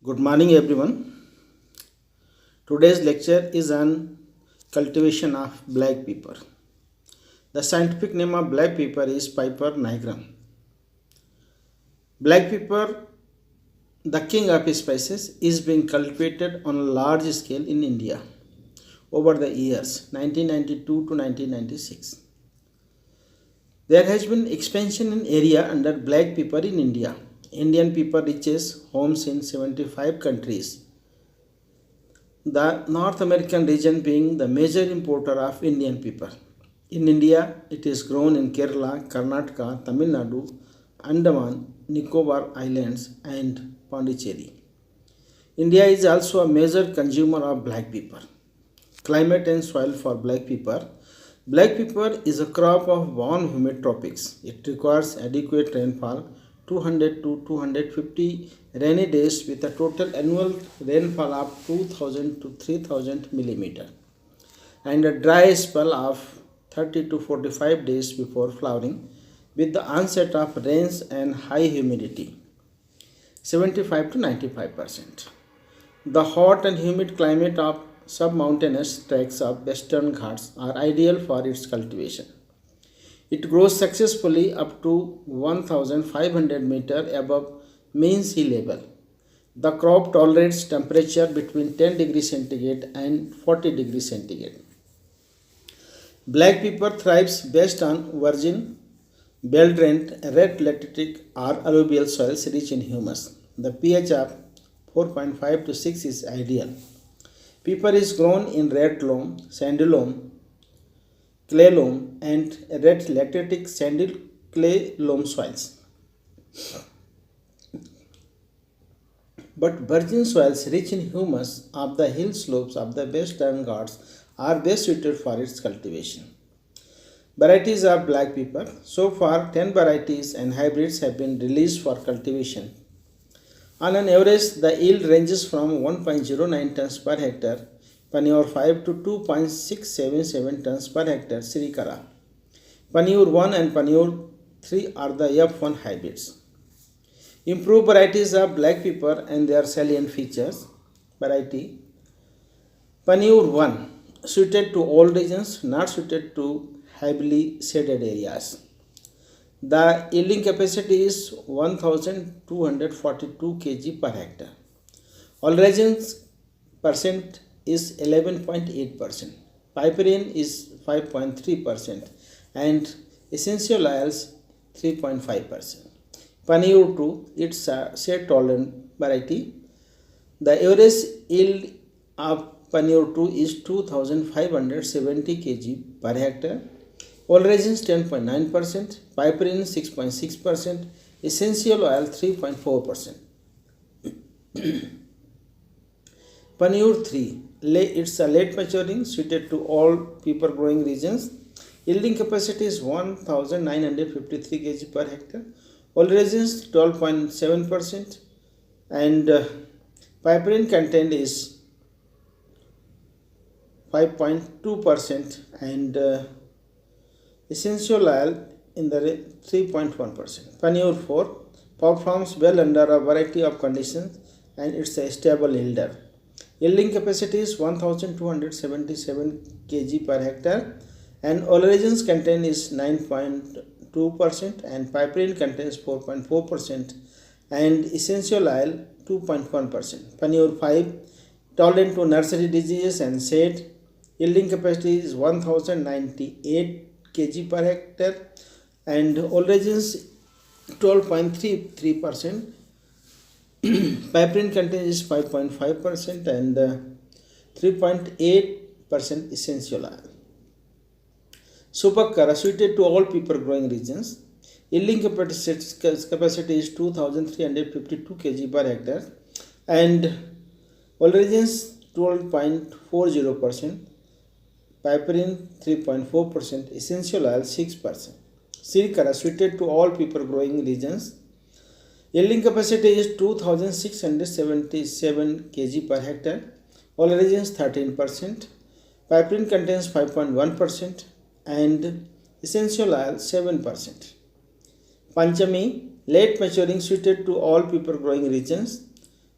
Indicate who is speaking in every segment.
Speaker 1: Good morning, everyone. Today's lecture is on cultivation of black pepper. The scientific name of black pepper is Piper nigrum. Black pepper, the king of spices, is being cultivated on a large scale in India over the years 1992 to 1996. There has been expansion in area under black pepper in India. Indian pepper reaches homes in 75 countries, the North American region being the major importer of Indian pepper. In India, it is grown in Kerala, Karnataka, Tamil Nadu, Andaman, Nicobar Islands, and Pondicherry. India is also a major consumer of black pepper. Climate and soil for black pepper. Black pepper is a crop of warm humid tropics. It requires adequate rainfall, 200 to 250 rainy days with a total annual rainfall of 2000 to 3000 millimeter, and a dry spell of 30 to 45 days before flowering with the onset of rains and high humidity 75 to 95%. The hot and humid climate of sub-mountainous tracts of Western Ghats are ideal for its cultivation. It grows successfully up to 1500 meter above mean sea level. The crop tolerates temperature between 10 degrees centigrade and 40 degrees centigrade. Black pepper thrives best on virgin, well-drained, red lateritic or alluvial soils rich in humus. The pH of 4.5 to 6 is ideal. Pepper is grown in red loam, sandy loam, clay loam, and red lateritic sandy clay loam soils. But virgin soils rich in humus of the hill slopes of the Western Ghats are best suited for its cultivation. Varieties of black pepper. So far, 10 varieties and hybrids have been released for cultivation. On an average, the yield ranges from 1.09 tons per hectare, Paniur 5 to 2.677 tons per hectare, Srikara. Paniur 1 and Paniur 3 are the F1 hybrids. Improved varieties of black pepper and their salient features. Variety Paniur 1, suited to all regions, not suited to heavily shaded areas. The yielding capacity is 1242 kg per hectare. All regions percent is 11.8%. Piperine is 5.3% and essential oils 3.5%. Paniur 2, it's a shade tolerant variety. The average yield of Paniur 2 is 2570 kg per hectare. All regions 10.9%, piperine 6.6%, essential oil 3.4%. Paniur 3, it's a late maturing, suited to all pepper growing regions. Yielding capacity is 1953 kg per hectare. All regions 12.7%, and piperine content is 5.2%, and essential oil in the 3.1%. Paniur 4 performs well under a variety of conditions and it's a stable yielder. Yielding capacity is 1277 kg per hectare, and all regions contain is 9.2%, and piperine contains 4.4%, and essential oil 2.1%. Paniur 5 tolerant to nursery diseases and shade. Yielding capacity is 1098 kg per hectare, and all regions 12.33%. Piperine content is 5.5% and 3.8% essential oil. Supakara, suited to all pepper growing regions. Yielding capacity is 2352 kg per hectare, and all regions 12.40%. Piperine 3.4%, essential oil 6%. Srikara, suited to all pepper growing regions. Yielding capacity is 2677 kg per hectare. All regions 13%. Piperine contains 5.1% and essential oil 7%. Panchami, late maturing, suited to all pepper growing regions.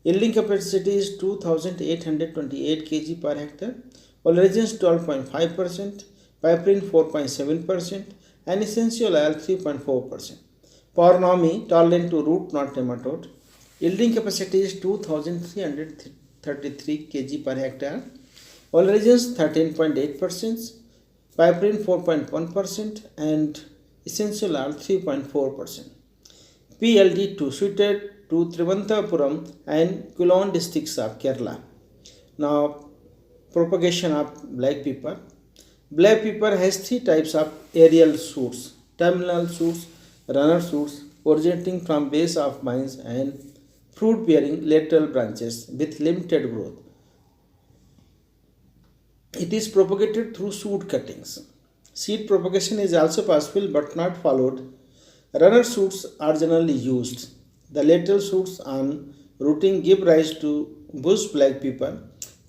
Speaker 1: Yielding capacity is 2828 kg per hectare. Oleaginous 12.5%, piperine 4.7%, and essential oil 3.4%. Pornomy tolerant to root knot nematode. Yielding capacity is 2333 kg per hectare. Oleaginous 13.8%, piperine 4.1%, and essential oil 3.4%. PLD2 suited to Trivandrum and Kulon districts of Kerala. Now, propagation of black pepper. Black pepper has three types of aerial shoots: terminal shoots, runner shoots originating from base of vines, and fruit bearing lateral branches with limited growth. It is propagated through shoot cuttings. Seed propagation is also possible but not followed. Runner shoots are generally used. The lateral shoots on rooting give rise to bush black pepper.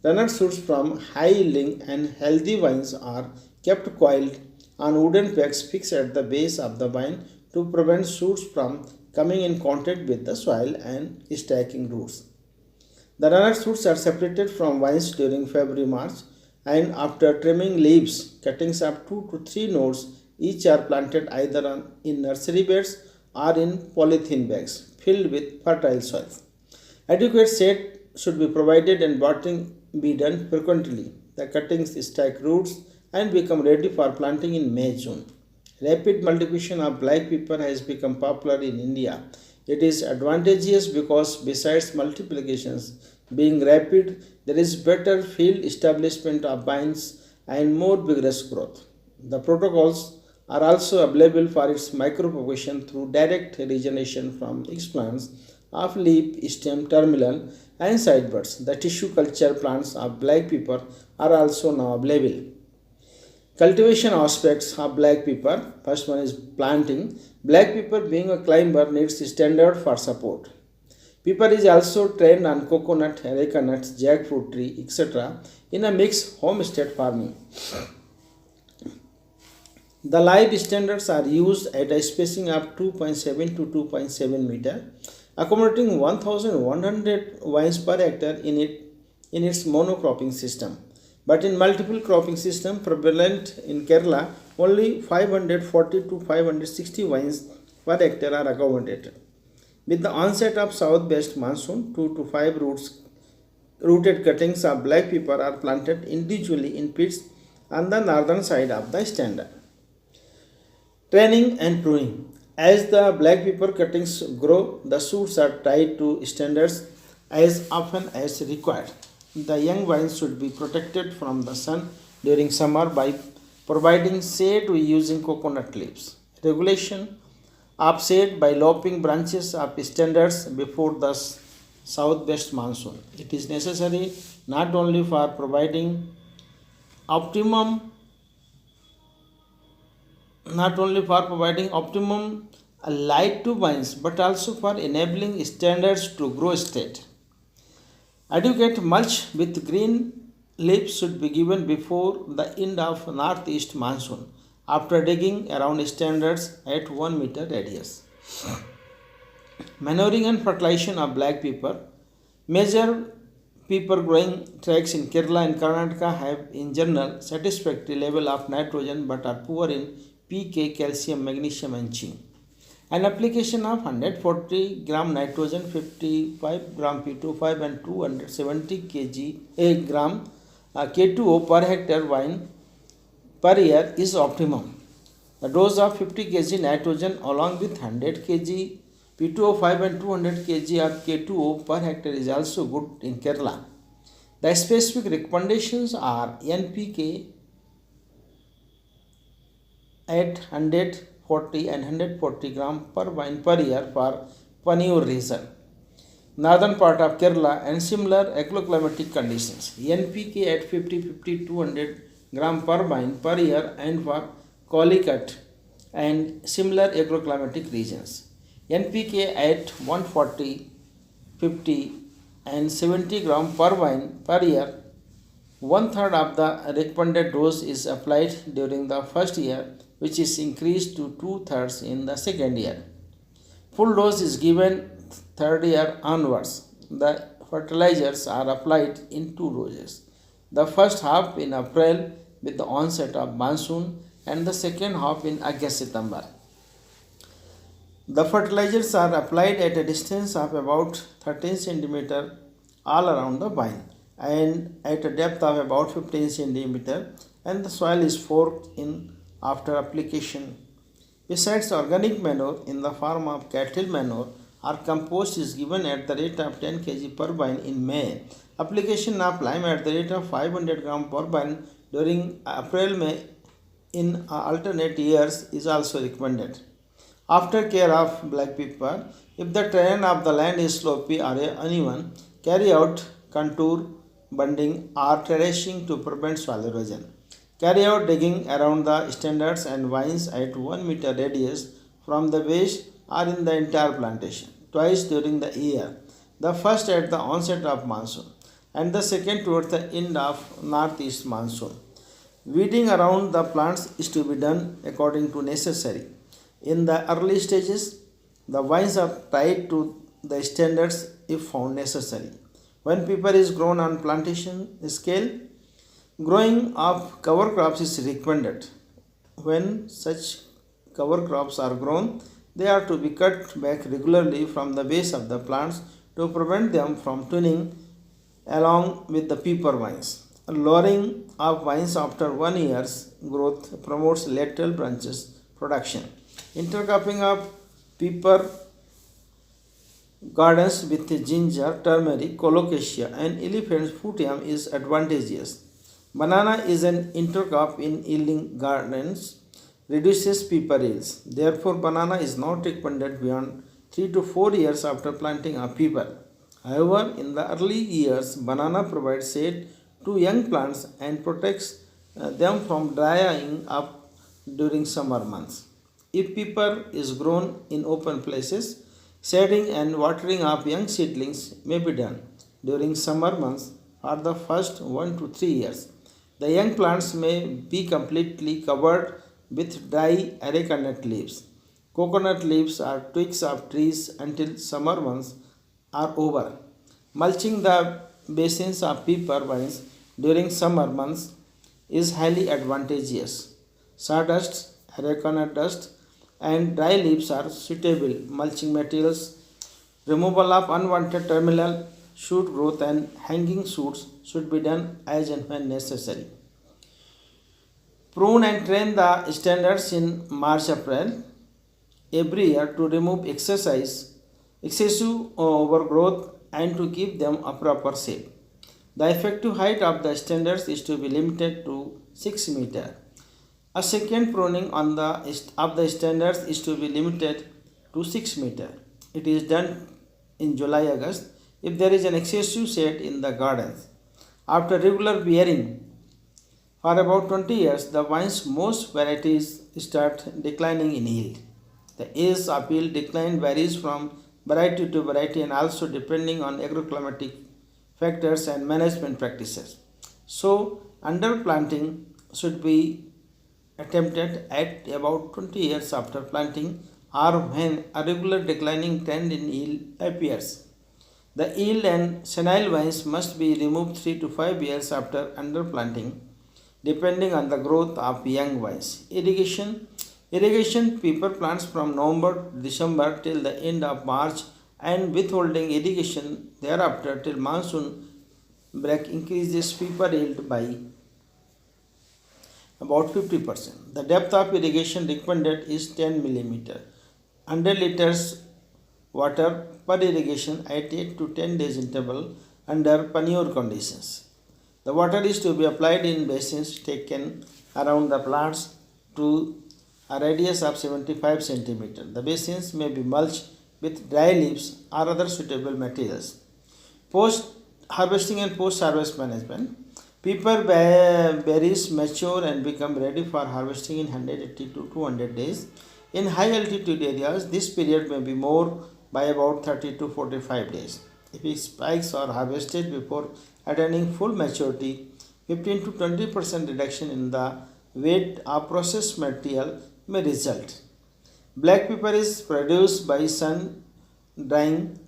Speaker 1: Runner shoots from high yielding and healthy vines are kept coiled on wooden pegs fixed at the base of the vine to prevent shoots from coming in contact with the soil and stacking roots. The runner shoots are separated from vines during February March, and after trimming leaves, cuttings of 2 to 3 nodes each are planted either in nursery beds or in polythene bags filled with fertile soil. Adequate shade should be provided and watering be done frequently. The cuttings stack roots and become ready for planting in May-June. Rapid multiplication of black pepper has become popular in India. It is advantageous because besides multiplications being rapid, there is better field establishment of vines and more vigorous growth. The protocols are also available for its micropropagation through direct regeneration from explants of leaf, stem, terminal, and sidebuds. The tissue culture plants of black pepper are also now available. Cultivation aspects of black pepper. First one is planting. Black pepper, being a climber, needs standard for support. Pepper is also trained on coconut, areca nuts, jackfruit tree, etc. in a mixed homestead farming. The live standards are used at a spacing of 2.7 to 2.7 meter, accommodating 1100 vines per hectare in its monocropping system. But in multiple cropping system prevalent in Kerala, only 540 to 560 vines per hectare are accommodated. With the onset of southwest monsoon, 2 to 5 rooted cuttings of black pepper are planted individually in pits on the northern side of the standard. Training and pruning. As the black pepper cuttings grow, the shoots are tied to standards as often as required. The young vines should be protected from the sun during summer by providing shade using coconut leaves. Regulation of shade by lopping branches of standards before the southwest monsoon. It is necessary not only for providing optimum light to vines but also for enabling standards to grow straight. Adequate mulch with green leaves should be given before the end of northeast monsoon after digging around standards at 1 meter radius. Manuring and fertilization of black pepper. Major pepper growing tracts in Kerala and Karnataka have in general satisfactory level of nitrogen but are poor in P, calcium, magnesium and zinc. An application of 140 gram nitrogen, 55 gram P25 and 270 gram K2O per hectare vine per year is optimum. The dose of 50 kg nitrogen along with 100 kg P2O5 and 200 kg of K2O per hectare is also good in Kerala. The specific recommendations are NPK at 140 and 140 gram per vine per year for Panur region, northern part of Kerala and similar agroclimatic conditions. NPK at 50-200 gram per vine per year and for Calicut and similar agroclimatic regions. NPK at 140, 50 and 70 gram per vine per year. 1/3 of the recommended dose is applied during the first year, which is increased to 2/3 in the second year. Full dose is given third year onwards. The fertilizers are applied in two doses. The first half in April with the onset of monsoon and the second half in August-September. The fertilizers are applied at a distance of about 13 cm all around the vine and at a depth of about 15 cm, and the soil is forked in after application. Besides, organic manure in the form of cattle manure or compost is given at the rate of 10 kg per vine in May. Application of lime at the rate of 500 gram per vine during April-May in alternate years is also recommended. After care of black pepper, if the terrain of the land is slopy or uneven, carry out contour bunding or terracing to prevent soil erosion. Carry out digging around the standards and vines at 1 meter radius from the base or in the entire plantation, twice during the year, the first at the onset of monsoon and the second towards the end of northeast monsoon. Weeding around the plants is to be done according to necessary. In the early stages, the vines are tied to the standards if found necessary. When pepper is grown on plantation scale, growing of cover crops is recommended. When such cover crops are grown, they are to be cut back regularly from the base of the plants to prevent them from twining along with the pepper vines. Lowering of vines after 1 year's growth promotes lateral branches production. Intercropping of pepper gardens with ginger, turmeric, colocasia, and elephant foot yam is advantageous. Banana is an intercrop in yielding gardens, reduces pepper yields. Therefore, banana is not recommended beyond 3 to 4 years after planting a pepper. However, in the early years, banana provides shade to young plants and protects them from drying up during summer months. If pepper is grown in open places, shading and watering of young seedlings may be done during summer months for the first 1 to 3 years. The young plants may be completely covered with dry arecanut leaves, coconut leaves, or twigs of trees until summer months are over. Mulching the basins of pepper vines during summer months is highly advantageous. Sawdust, arecanut dust, and dry leaves are suitable mulching materials. Removal of unwanted terminal shoot growth and hanging shoots should be done as and when necessary. Prune and train the standards in March-April every year to remove excessive overgrowth and to give them a proper shape. The effective height of the standards is to be limited to 6 meter. A second pruning of the standards is to be limited to 6 meter. It is done in July-August if there is an excessive shade in the gardens. After regular bearing for about 20 years, the vine's most varieties start declining in yield. The age of yield decline varies from variety to variety and also depending on agroclimatic factors and management practices. So, underplanting should be attempted at about 20 years after planting or when a regular declining trend in yield appears. The yield and senile vines must be removed 3 to 5 years after underplanting, depending on the growth of young vines. Irrigation pepper plants from November to December till the end of March and withholding irrigation thereafter till monsoon break increases pepper yield by about 50%. The depth of irrigation recommended is 10 mm. 100 liters water per irrigation at 8 to 10 days interval under panure conditions. The water is to be applied in basins taken around the plants to a radius of 75 cm. The basins may be mulched with dry leaves or other suitable materials. Post-harvesting and post-harvest management. Pepper berries mature and become ready for harvesting in 180 to 200 days. In high altitude areas, this period may be more by about 30 to 45 days. If spikes are harvested before attaining full maturity, 15 to 20% reduction in the weight of processed material may result. Black pepper is produced by sun drying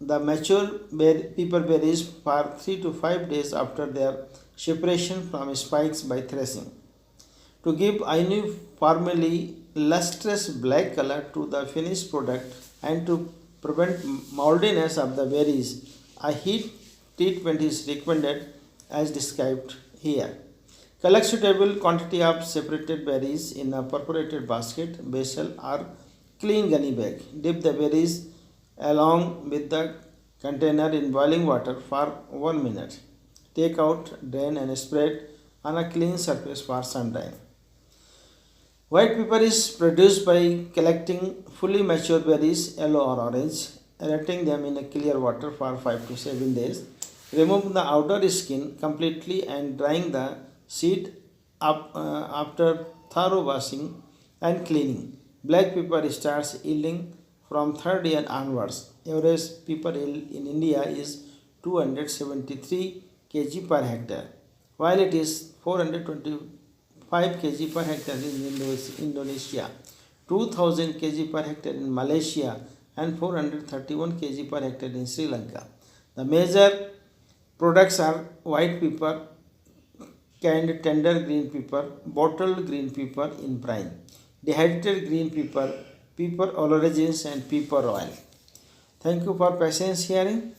Speaker 1: the mature pepper berries for 3 to 5 days after their separation from spikes by threshing. To give uniformly lustrous black color to the finished product and to prevent moldiness of the berries, a heat treatment is recommended as described here. Collect suitable quantity of separated berries in a perforated basket, vessel or clean gunny bag. Dip the berries along with the container in boiling water for 1 minute. Take out, drain and spread on a clean surface for some time. White pepper is produced by collecting fully mature berries, yellow or orange, letting them in a clear water for 5 to 7 days. Remove the outer skin completely and drying the seed up after thorough washing and cleaning. Black pepper starts yielding from third year onwards. Average pepper yield in India is 273 kg per hectare, while it is 425 kg per hectare in Indonesia, 2000 kg per hectare in Malaysia, and 431 kg per hectare in Sri Lanka. The major products are white pepper, canned tender green pepper, bottled green pepper in brine, dehydrated green pepper, pepper oleaginous and pepper oil. Thank you for patience hearing.